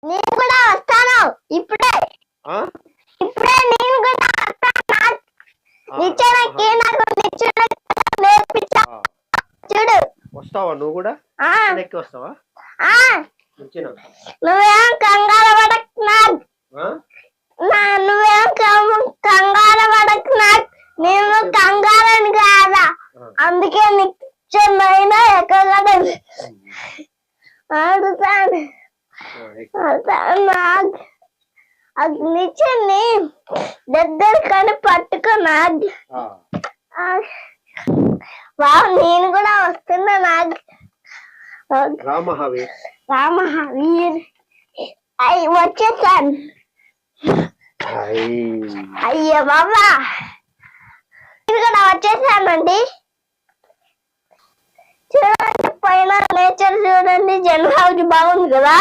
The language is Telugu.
నేను కూడా వస్తాను ఇప్పుడే. ఇప్పుడే నేను కూడా వస్తాను. నిచ్చెనకి నాకు నిచ్చెన నేర్పించా చూడు. వస్తావా నువ్వు కూడా? ఎక్కి వస్తావా? నువ్వేం కంగారు పడకు నాకు. నువ్వేం కంగారు పడకు నాకు. నేను కంగారని కాదా, అందుకే నిచ్చెనైనా ఎక్కగలను. అడుగుతాను నిచ్చెని దగ్గర కానీ పట్టుకున్నాడు. నేను కూడా వస్తున్నా. నాకు రామహావీర్ వచ్చేసాను. అయ్యో బాబా, నేను కూడా వచ్చేసానండి. చూడండి పైన నేచర్ చూడండి, జన్ హౌస్ బాగుంది కదా.